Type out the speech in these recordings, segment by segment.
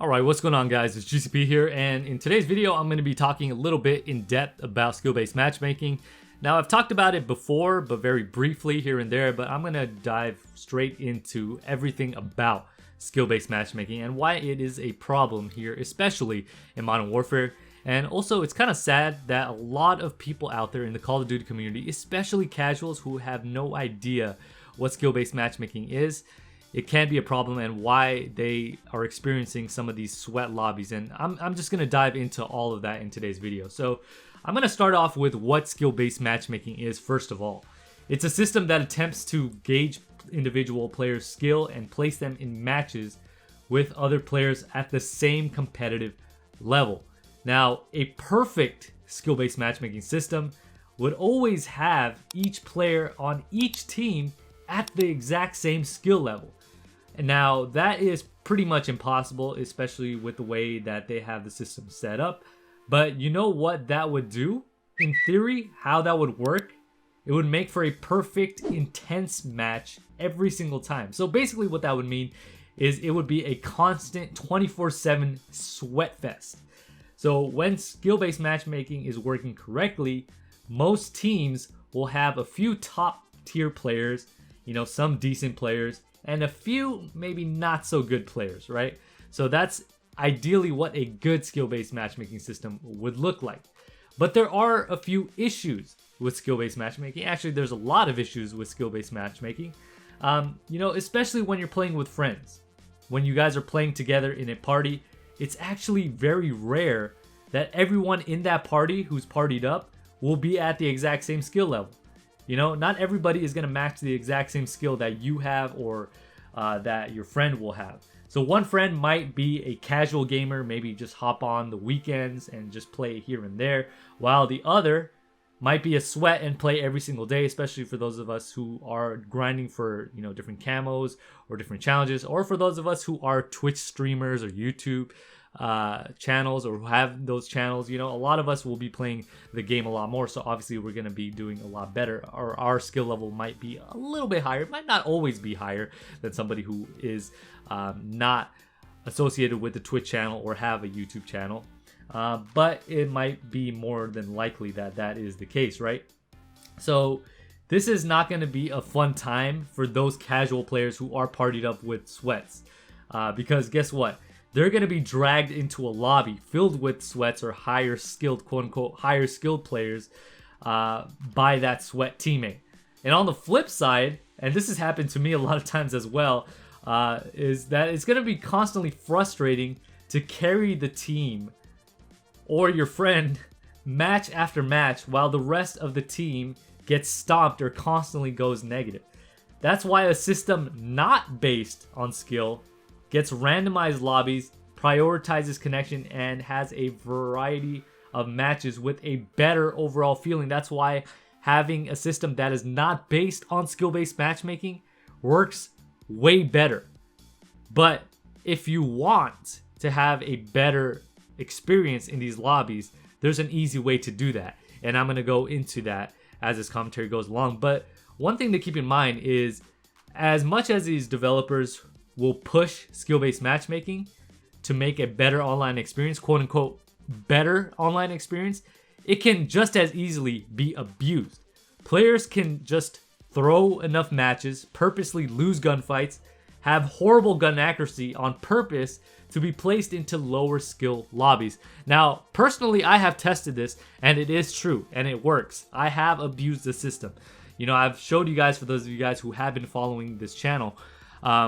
Alright, what's going on guys? It's GCP here, and in today's video I'm going to be talking a little bit in depth about skill-based matchmaking. Now I've talked about it before, but very briefly here and there, but I'm going to dive straight into everything about skill-based matchmaking and why it is a problem here, especially in Modern Warfare. And also it's kind of sad that a lot of people out there in the Call of Duty community, especially casuals who have no idea what skill-based matchmaking is, it can be a problem and why they are experiencing some of these sweat lobbies. And I'm just going to dive into all of that in today's video. So I'm going to start off with what skill-based matchmaking is first of all. It's a system that attempts to gauge individual players' skill and place them in matches with other players at the same competitive level. Now, a perfect skill-based matchmaking system would always have each player on each team at the exact same skill level. And now that is pretty much impossible, especially with the way that they have the system set up. But you know what that would do? In theory, how that would work, it would make for a perfect, intense match every single time. So basically what that would mean is it would be a constant 24/7 sweat fest. So when skill-based matchmaking is working correctly, most teams will have a few top tier players, some decent players, and a few maybe not so good players, right? So that's ideally what a good skill-based matchmaking system would look like. But there are a few issues with skill-based matchmaking. Actually, there's a lot of issues with skill-based matchmaking. Especially when you're playing with friends. When you guys are playing together in a party, it's actually very rare that everyone in that party who's partied up will be at the exact same skill level. Not everybody is going to match the exact same skill that you have or that your friend will have. So one friend might be a casual gamer, maybe just hop on the weekends and just play here and there, while the other might be a sweat and play every single day, especially for those of us who are grinding for, different camos or different challenges, or for those of us who are Twitch streamers or YouTube channels or who have those channels. A lot of us will be playing the game a lot more, so obviously we're going to be doing a lot better, or our skill level might be a little bit higher. It might not always be higher than somebody who is not associated with the Twitch channel or have a YouTube channel, but it might be more than likely that that is the case, right? So this is not going to be a fun time for those casual players who are partied up with sweats, because guess what? They're going to be dragged into a lobby filled with sweats or higher skilled, quote unquote, higher skilled players by that sweat teammate. And on the flip side, and this has happened to me a lot of times as well, is that it's going to be constantly frustrating to carry the team or your friend match after match while the rest of the team gets stomped or constantly goes negative. That's why a system not based on skill gets randomized lobbies, prioritizes connection, and has a variety of matches with a better overall feeling. That's why having a system that is not based on skill-based matchmaking works way better. But if you want to have a better experience in these lobbies, there's an easy way to do that. And I'm going to go into that as this commentary goes along. But one thing to keep in mind is, as much as these developers will push skill-based matchmaking to make a better online experience, quote unquote, better online experience, it can just as easily be abused. Players can just throw enough matches, purposely lose gunfights, have horrible gun accuracy on purpose to be placed into lower skill lobbies. Now, personally, I have tested this and it is true and it works. I have abused the system. I've showed you guys, for those of you guys who have been following this channel,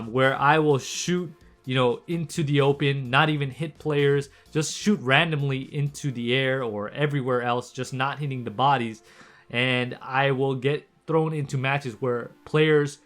where I will shoot, into the open, not even hit players, just shoot randomly into the air or everywhere else, just not hitting the bodies. And I will get thrown into matches where players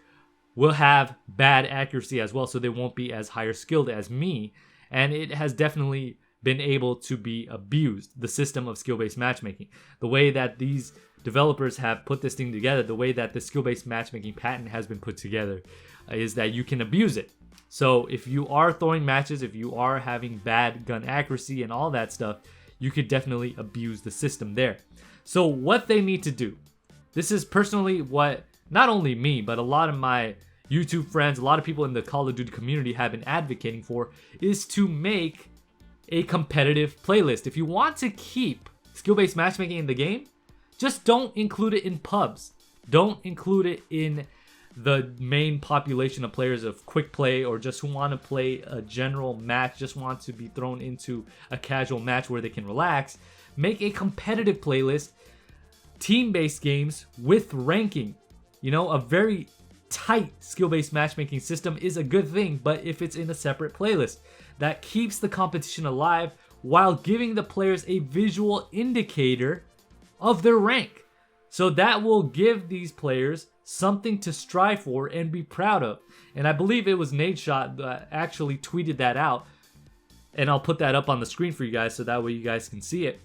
will have bad accuracy as well, so they won't be as higher skilled as me. And it has definitely been able to be abused, the system of skill-based matchmaking. The way that these developers have put this thing together, the way that the skill-based matchmaking patent has been put together, is that you can abuse it. So if you are throwing matches, if you are having bad gun accuracy and all that stuff, you could definitely abuse the system there. So what they need to do, this is personally what not only me, but a lot of my YouTube friends, a lot of people in the Call of Duty community have been advocating for, is to make a competitive playlist. If you want to keep skill-based matchmaking in the game, just don't include it in pubs. Don't include it in the main population of players of quick play, or just who want to play a general match, just want to be thrown into a casual match where they can relax. Make a competitive playlist, team-based games with ranking. You know, a very tight skill-based matchmaking system is a good thing, but if it's in a separate playlist, that keeps the competition alive while giving the players a visual indicator of their rank. So that will give these players something to strive for and be proud of. And I believe it was Nadeshot that actually tweeted that out. And I'll put that up on the screen for you guys so that way you guys can see it.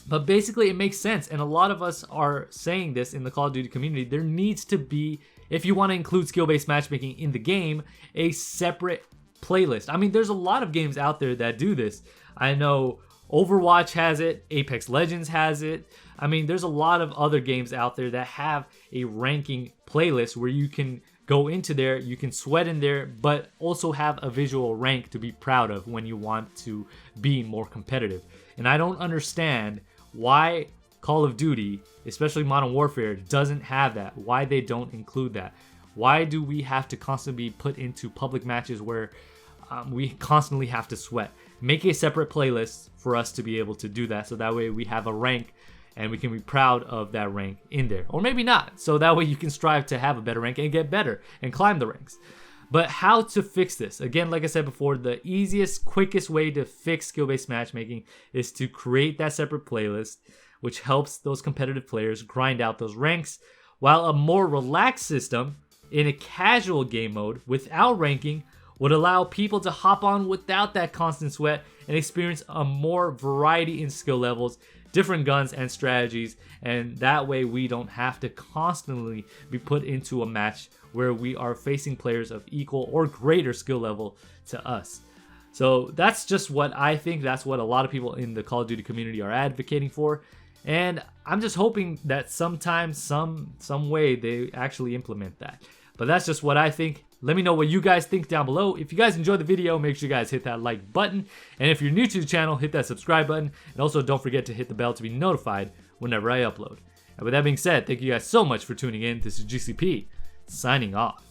But basically it makes sense. And a lot of us are saying this in the Call of Duty community. There needs to be, if you want to include skill-based matchmaking in the game, a separate playlist. I mean, there's a lot of games out there that do this. I know Overwatch has it, Apex Legends has it. I mean, there's a lot of other games out there that have a ranking playlist where you can go into there, you can sweat in there, but also have a visual rank to be proud of when you want to be more competitive. And I don't understand why Call of Duty, especially Modern Warfare, doesn't have that. Why they don't include that. Why do we have to constantly be put into public matches where we constantly have to sweat? Make a separate playlist for us to be able to do that, so that way we have a rank and we can be proud of that rank in there. Or maybe not, so that way you can strive to have a better rank and get better and climb the ranks. But how to fix this? Again, like I said before, the easiest, quickest way to fix skill-based matchmaking is to create that separate playlist, which helps those competitive players grind out those ranks, while a more relaxed system in a casual game mode without ranking would allow people to hop on without that constant sweat and experience a more variety in skill levels, different guns and strategies, and that way we don't have to constantly be put into a match where we are facing players of equal or greater skill level to us. So that's just what I think. That's what a lot of people in the Call of Duty community are advocating for. And I'm just hoping that sometime, some way they actually implement that. But that's just what I think. Let me know what you guys think down below. If you guys enjoyed the video, make sure you guys hit that like button. And if you're new to the channel, hit that subscribe button. And also don't forget to hit the bell to be notified whenever I upload. And with that being said, thank you guys so much for tuning in. This is GCP, signing off.